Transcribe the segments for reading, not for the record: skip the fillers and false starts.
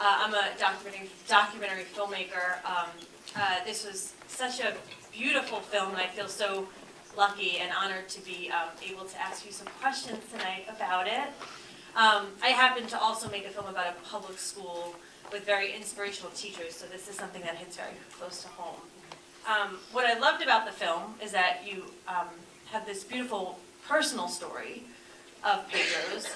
I'm a documentary filmmaker. This was such a beautiful film, and I feel so lucky and honored to be able to ask you some questions tonight about it. I happen to also make a film about a public school with very inspirational teachers, so this is something that hits very close to home. What I loved about the film is that you have this beautiful personal story of Pedro's,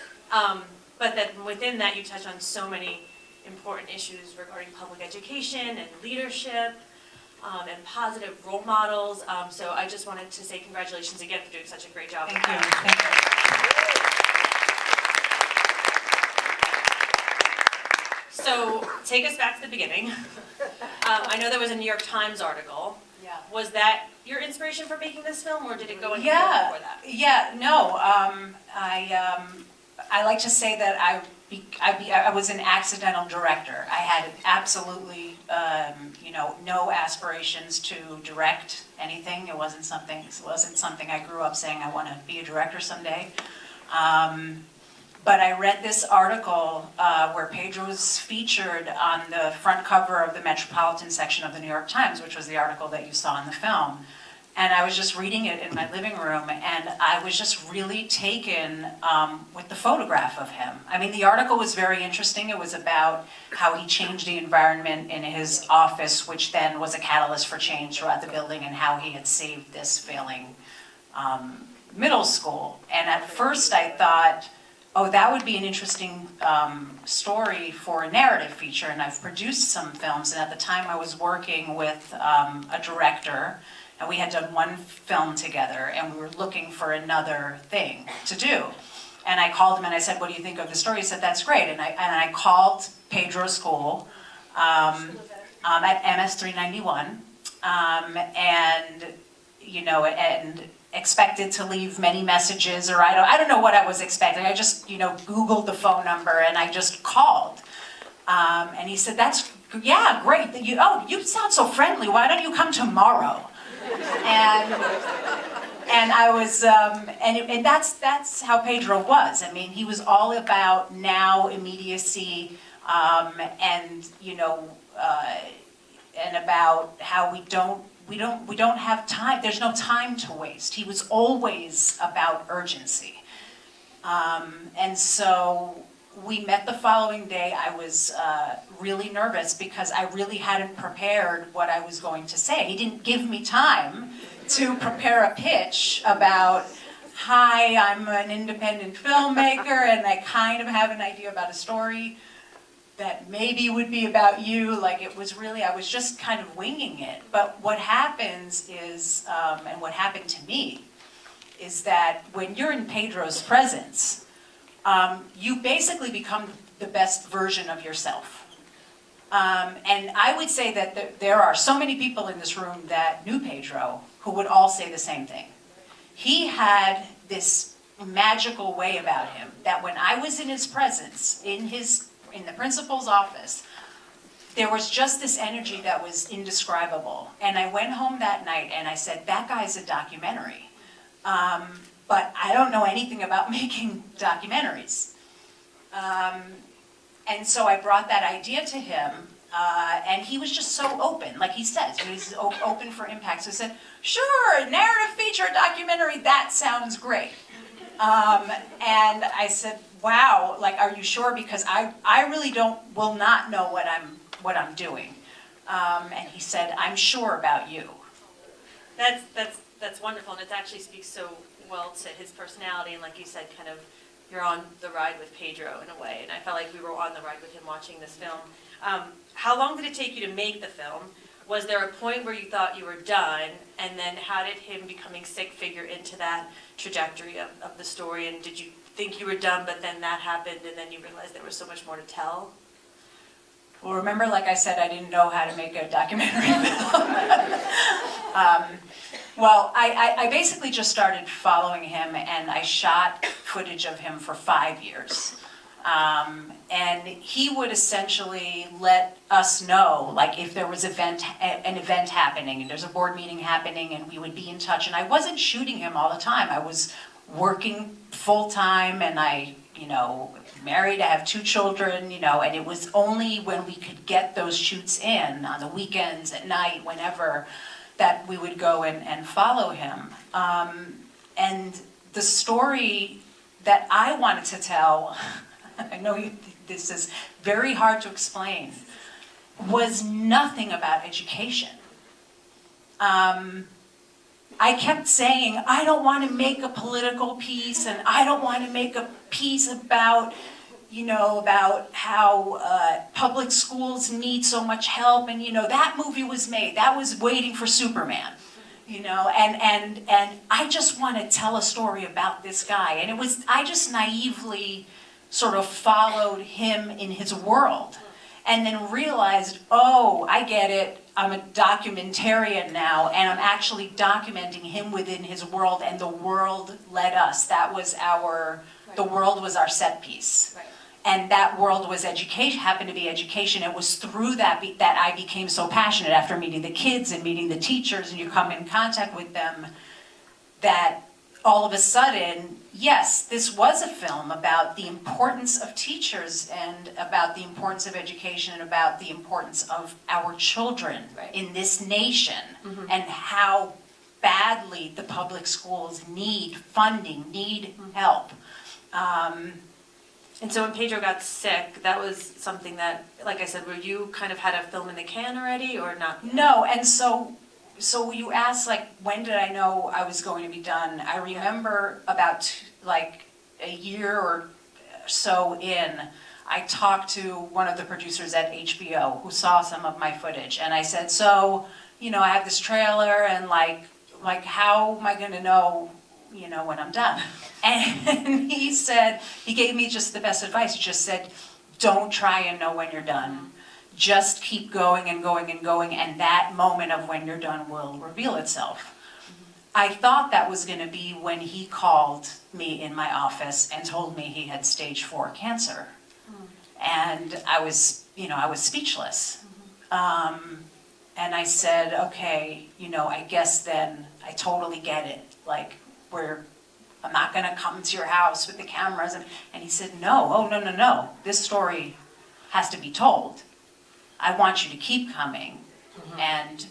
but that within that you touch on so many important issues regarding public education and leadership and positive role models. So I just wanted to say congratulations again for doing such a great job. Thank you. Thank you. So take us back to the beginning. I know there was a New York Times article. Yeah. Was that your inspiration for making this film, or did it go into before that? Yeah, no. I like to say that I was an accidental director. I had absolutely, no aspirations to direct anything. It wasn't something I grew up saying I want to be a director someday. But I read this article where Pedro was featured on the front cover of the Metropolitan section of the New York Times, which was the article that you saw in the film. And I was just reading it in my living room, and I was just really taken with the photograph of him. I mean, the article was very interesting. It was about how he changed the environment in his office, which then was a catalyst for change throughout the building, and how he had saved this failing middle school. And at first I thought, oh, that would be an interesting story for a narrative feature, and I've produced some films, and at the time I was working with a director, and we had done one film together, and we were looking for another thing to do. And I called him and I said, what do you think of the story? He said, that's great. And I called Pedro School at MS 391, and expected to leave many messages, or I don't know what I was expecting. I just, Googled the phone number and I just called. And he said, yeah, great. You sound so friendly. Why don't you come tomorrow? And I was, and that's how Pedro was. I mean, he was all about now, immediacy, and about how we don't have time. There's no time to waste. He was always about urgency. And so we met the following day. I was really nervous because I really hadn't prepared what I was going to say. He didn't give me time to prepare a pitch about, hi, I'm an independent filmmaker and I kind of have an idea about a story that maybe would be about you. Like, it was really, I was just kind of winging it. But what happens is, and what happened to me, is that when you're in Pedro's presence, you basically become the best version of yourself. And I would say that there are so many people in this room that knew Pedro who would all say the same thing. He had this magical way about him that when I was in his presence, in the principal's office, there was just this energy that was indescribable. And I went home that night and I said, that guy's a documentary. But I don't know anything about making documentaries. And so I brought that idea to him, and he was just so open, like he says, he's open for impact. So I said, sure, narrative feature documentary, that sounds great. And I said, wow, like, are you sure? Because I really will not know what I'm doing. And he said, I'm sure about you. That's wonderful, and it actually speaks so well to his personality, and like you said, kind of, you're on the ride with Pedro in a way, and I felt like we were on the ride with him watching this film. How long did it take you to make the film? Was there a point where you thought you were done, and then how did him becoming sick figure into that trajectory of the story, and did you think you were done, but then that happened, and then you realized there was so much more to tell? Well, remember, like I said, I didn't know how to make a documentary film. Well, I basically just started following him, and I shot footage of him for 5 years. And he would essentially let us know, like, if there was an event happening, and there's a board meeting happening, and we would be in touch. And I wasn't shooting him all the time. I was working full-time, and I married, I have 2 children, and it was only when we could get those shoots in on the weekends, at night, whenever, that we would go and follow him. And the story that I wanted to tell, I know this is very hard to explain, was nothing about education. I kept saying, I don't want to make a political piece, and I don't want to make a piece about, about how public schools need so much help, and that movie was made, that was Waiting for Superman, and I just want to tell a story about this guy, and I just naively sort of followed him in his world, and then realized, oh, I get it. I'm a documentarian now, and I'm actually documenting him within his world, and the world led us. That was the world was our set piece. Right. And that world was education, happened to be education. It was through that I became so passionate after meeting the kids and meeting the teachers, and you come in contact with them, that all of a sudden, yes, this was a film about the importance of teachers and about the importance of education and about the importance of our children in this nation, and how badly the public schools need funding, need help. And so when Pedro got sick, that was something that, like I said, were you kind of had a film in the can already or not? No, and so you asked, like, when did I know I was going to be done? I remember about a year or so in, I talked to one of the producers at HBO who saw some of my footage, and I said, so, I have this trailer, and like how am I going to know, when I'm done? And he gave me just the best advice. He just said, don't try and know when you're done. Just keep going and going and going, and that moment of when you're done will reveal itself. I thought that was going to be when he called me in my office and told me he had stage 4 cancer. And I was speechless. And I said, okay, I guess then I totally get it. Like, I'm not going to come to your house with the cameras. And he said, no, this story has to be told. I want you to keep coming. And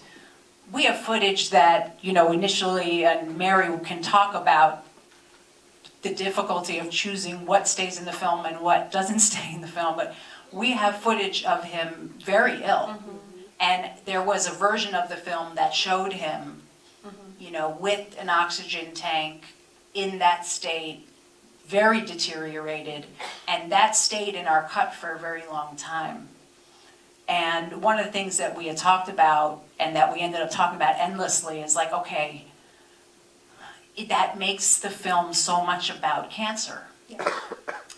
we have footage that, initially, and Mary can talk about the difficulty of choosing what stays in the film and what doesn't stay in the film, but we have footage of him very ill. And there was a version of the film that showed him, with an oxygen tank in that state, very deteriorated, and that stayed in our cut for a very long time. And one of the things that we had talked about, and that we ended up talking about endlessly, is like, okay, that makes the film so much about cancer,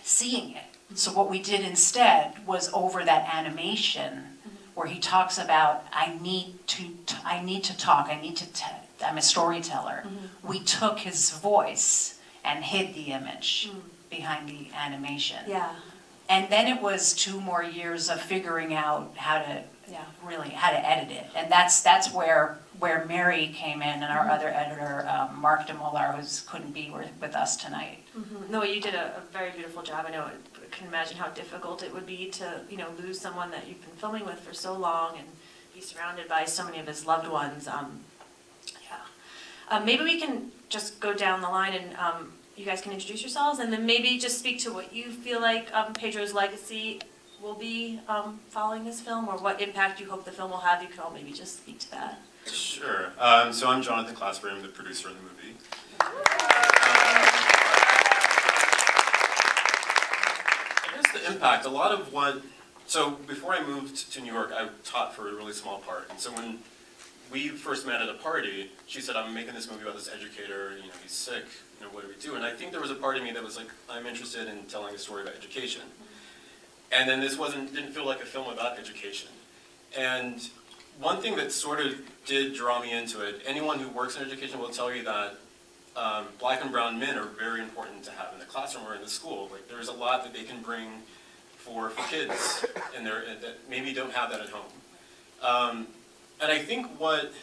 seeing it. So what we did instead was over that animation, where he talks about, I need to talk, I'm a storyteller. We took his voice and hid the image behind the animation. Yeah. And then it was 2 more years of figuring out how to edit it. And that's where Mary came in, and our other editor, Mark DeMolar, who couldn't be with us tonight. No, you did a very beautiful job. I know, I can imagine how difficult it would be to, lose someone that you've been filming with for so long and be surrounded by so many of his loved ones. Maybe we can just go down the line and you guys can introduce yourselves, and then maybe just speak to what you feel like Pedro's legacy will be following this film, or what impact you hope the film will have. You could all maybe just speak to that. Sure. So I'm Jonathan Clasper. I'm the producer of the movie. I guess the impact, a lot of what... So before I moved to New York, I taught for a really small part. And so when we first met at a party, she said, I'm making this movie about this educator, he's sick, what do we do? And I think there was a part of me that was like, I'm interested in telling a story about education. And then this didn't feel like a film about education. And one thing that sort of did draw me into it, anyone who works in education will tell you that black and brown men are very important to have in the classroom or in the school. Like, there's a lot that they can bring for kids in there that maybe don't have that at home. And I think what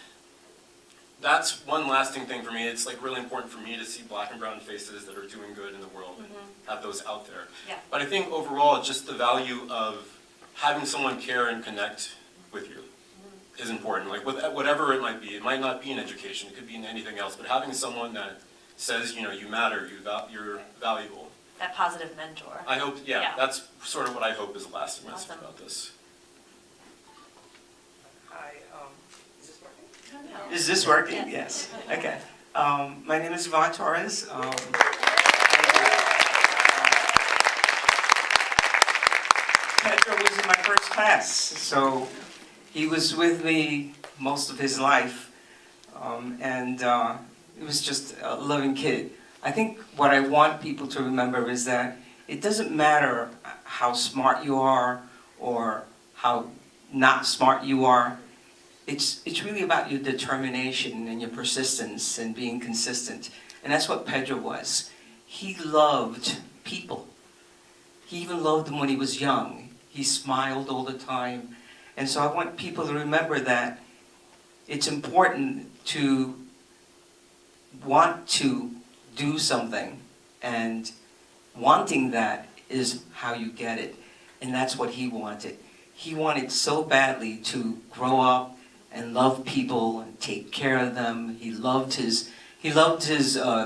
that's one lasting thing for me. It's like really important for me to see black and brown faces that are doing good in the world and have those out there. Yeah. But I think overall, just the value of having someone care and connect with you is important. Like whatever it might not be in education, it could be in anything else, but having someone that says, you know, you matter, you're valuable. That positive mentor. I hope, Yeah. that's sort of what I hope is the lasting message Awesome. about this. Hi, is this working? I don't know. Is this working? Yes. Yes. Okay. My name is Yvonne Torres. Pedro was in my first class, so he was with me most of his life, and he was just a loving kid. I think what I want people to remember is that it doesn't matter how smart you are or how not smart you are. It's really about your determination and your persistence and being consistent. And that's what Pedro was. He loved people. He even loved them when he was young. He smiled all the time. And so I want people to remember that it's important to want to do something, and wanting that is how you get it. And that's what he wanted. He wanted so badly to grow up and love people and take care of them. He loved his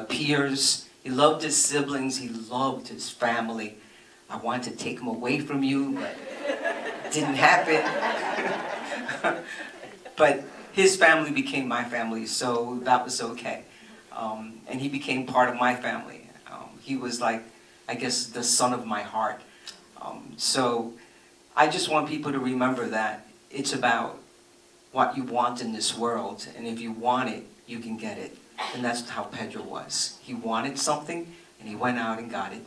peers. He loved his siblings. He loved his family. I wanted to take him away from you, but it didn't happen. But his family became my family, so that was okay. And he became part of my family. He was like, I guess, the son of my heart. So I just want people to remember that it's about what you want in this world, and if you want it, you can get it. And that's how Pedro was. He wanted something, and he went out and got it.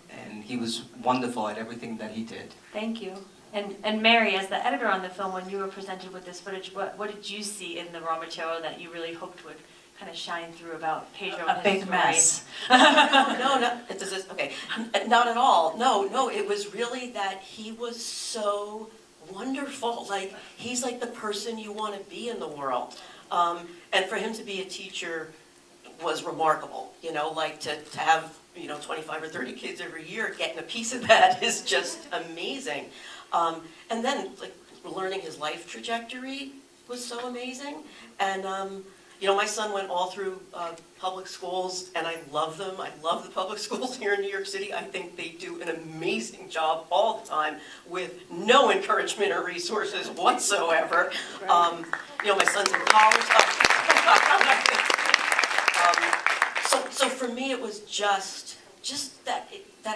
And he was wonderful at everything that he did. Thank you. And Mary, as the editor on the film, when you were presented with this footage, what did you see in the raw material that you really hoped would kind of shine through about Pedro and A his big story? mess. No, okay, not at all. No, it was really that he was so wonderful. Like, he's like the person you want to be in the world. And for him to be a teacher was remarkable, you know, like to have, 25 or 30 kids every year, getting a piece of that is just amazing. And then, like, learning his life trajectory was so amazing. And, my son went all through public schools, and I love them. I love the public schools here in New York City. I think they do an amazing job all the time with no encouragement or resources whatsoever. My son's in college. So for me, it was just that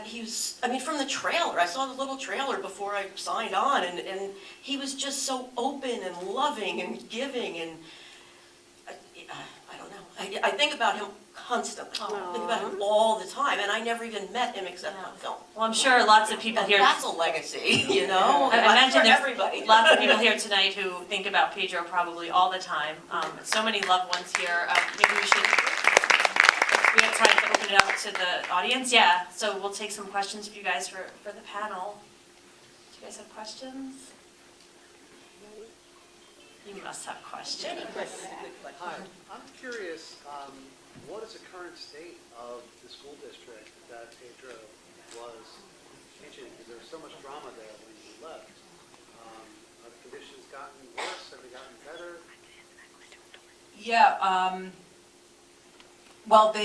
he was, from the trailer, I saw the little trailer before I signed on, and he was just so open and loving and giving, and I don't know. I think about him constantly. I think about him all the time, and I never even met him except on film. Well, I'm sure lots of people And here. that's a legacy, you know? I imagine for there's everybody. lots of people here tonight who think about Pedro probably all the time. So many loved ones here. Maybe we have time to open it up to the audience. Yeah, so we'll take some questions for you guys for the panel. Do you guys have questions? You must have questions. Hi, I'm curious, what is the current state of the school district that Pedro was teaching? Because there was so much drama there when he left. Have the conditions gotten worse? Have they gotten better? Yeah, well,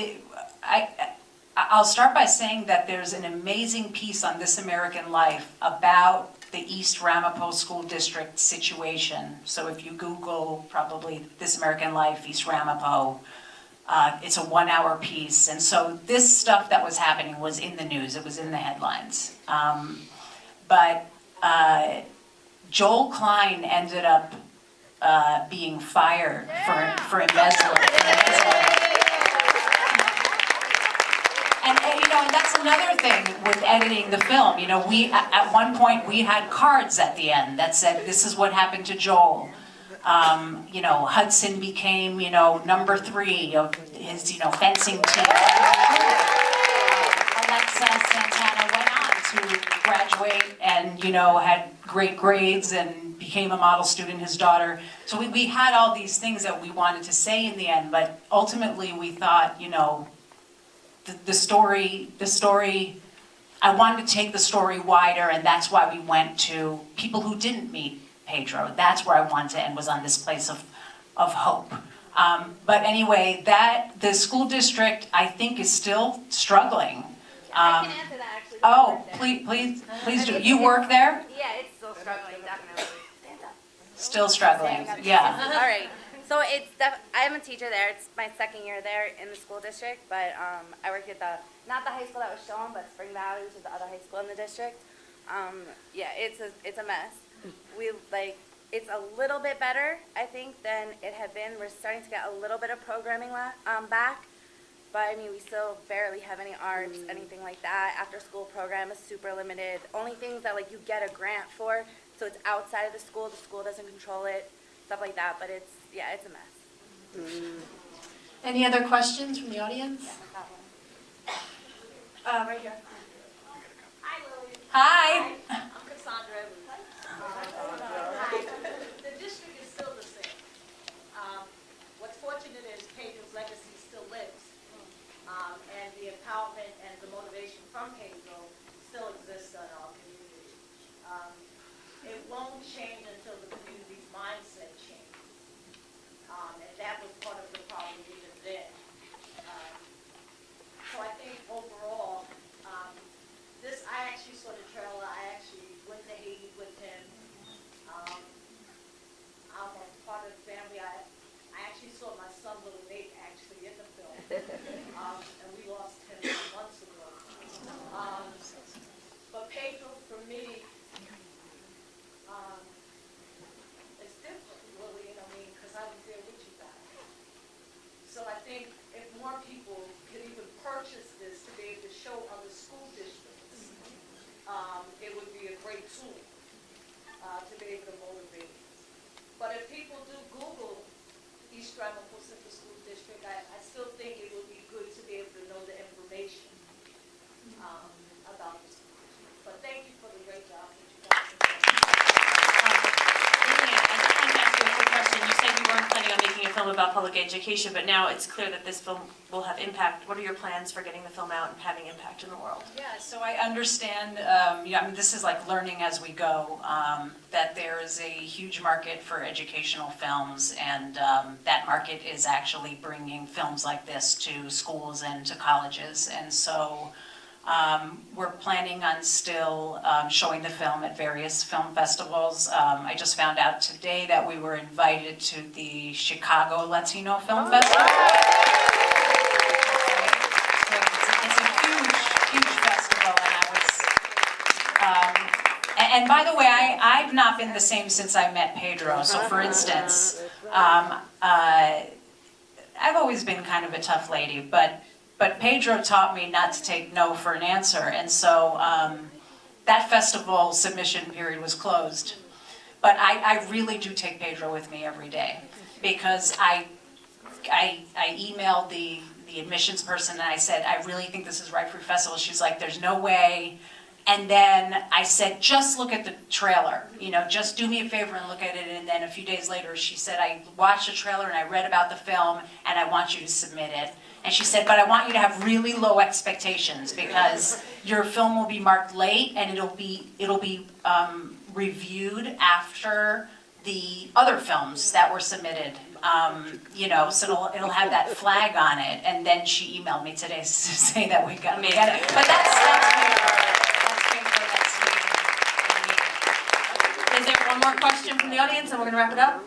I'll start by saying that there's an amazing piece on This American Life about the East Ramapo School District situation. So if you Google probably This American Life, East Ramapo, it's a 1-hour piece. And so this stuff that was happening was in the news, it was in the headlines. But Joel Klein ended up being fired for embezzling. And that's another thing with editing the film. We at one point we had cards at the end that said, "This is what happened to Joel." Hudson became, number 3 of his, fencing team. Alexa Santana went on to graduate and, you know, had great grades and became a model student, his daughter. So we had all these things that we wanted to say in the end, but ultimately we thought, you know, the story, I wanted to take the story wider, and that's why we went to people who didn't meet Pedro. That's where I wanted to end, was on this place of hope. But anyway, the school district, I think, is still struggling. I can answer that actually. Oh, please do. You work there? Yeah, it's still struggling, definitely. Still struggling, yeah. All right. So I am a teacher there. It's my second year there in the school district, but I work at not the high school that was shown, but Spring Valley, which is the other high school in the district. Yeah, it's a mess. It's a little bit better, I think, than it had been. We're starting to get a little bit of programming back, but I mean, we still barely have any arts, anything like that. After school program is super limited. Only things that you get a grant for, so it's outside of the school doesn't control it, stuff like that, but it's a mess. Any other questions from the audience? Right here. Hi, Lily. Hi. I'm Cassandra. The district is still the same. What's fortunate is Pedro's legacy still lives. And the empowerment and the motivation from Pedro still exists in our community. It won't change until the community's mindset changes. And that was part of the problem even then. So I think overall, I actually saw the trailer. I actually went to Haiti with him. I'm a part of the family. I actually saw my son, little Nate, actually in the film. And we lost him months ago. But Pedro, for me, it's different, really, because I was there with you guys. So I think if more people could even purchase this to be able to show other school districts, it would be a great tool to be able to motivate. But if people do Google East Stratton Central School District, I still think it would be good to be able to know the information about the school district. But thank you for the great job that you guys have done. Lillian, I just wanted to ask you a quick question. You said you weren't planning on making a film about public education, but now it's clear that this film will have impact. What are your plans for getting the film out and having impact in the world? Yeah, so I understand, this is like learning as we go, that there is a huge market for educational films, and that market is actually bringing films like this to schools and to colleges. And so we're planning on still showing the film at various film festivals. I just found out today that we were invited to the Chicago Latino Film Festival. So it's a huge festival, and by the way, I've not been the same since I met Pedro. So for instance, I've always been kind of a tough lady, but Pedro taught me not to take no for an answer, and so that festival submission period was closed. But I really do take Pedro with me every day, because I emailed the admissions person and I said, I really think this is right for your festival. She's like, there's no way. And then I said, just look at the trailer, just do me a favor and look at it. And then a few days later, she said, I watched the trailer and I read about the film and I want you to submit it. And she said, but I want you to have really low expectations, because your film will be marked late and it'll be reviewed after the other films that were submitted. So it'll have that flag on it. And then she emailed me today to say that we got it. But that's Is there one more question from the audience, and we're going to wrap it up?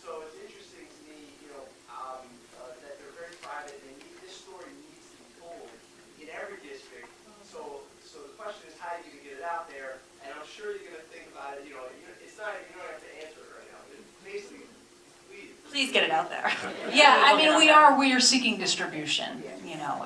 So it's interesting to me, that time, you can get it out there, and I'm sure you're gonna think about it, it's not, you don't have to answer it right now, but basically, please. Please get it out there. Yeah, I mean, we are seeking distribution,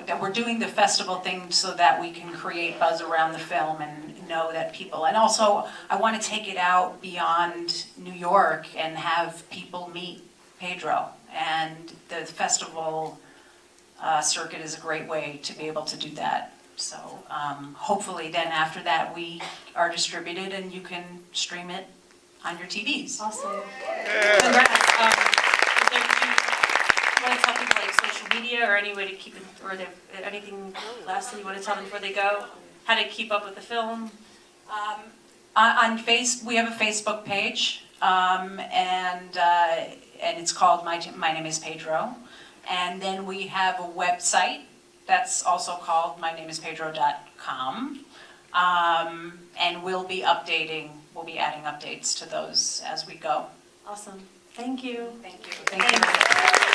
that we're doing the festival thing so that we can create buzz around the film and know that people, and also, I want to take it out beyond New York and have people meet Pedro. And the festival circuit is a great way to be able to do that. So hopefully then after that, we are distributed and you can stream it on your TVs. Awesome. Congrats. You want to tell people like social media or any way to keep it, or anything lastly you want to tell them before they go? How to keep up with the film? We have a Facebook page, and it's called My Name is Pedro. And then we have a website that's also called mynameispedro.com. And we'll be adding updates to those as we go. Awesome. Thank you. Thank you. Thank you.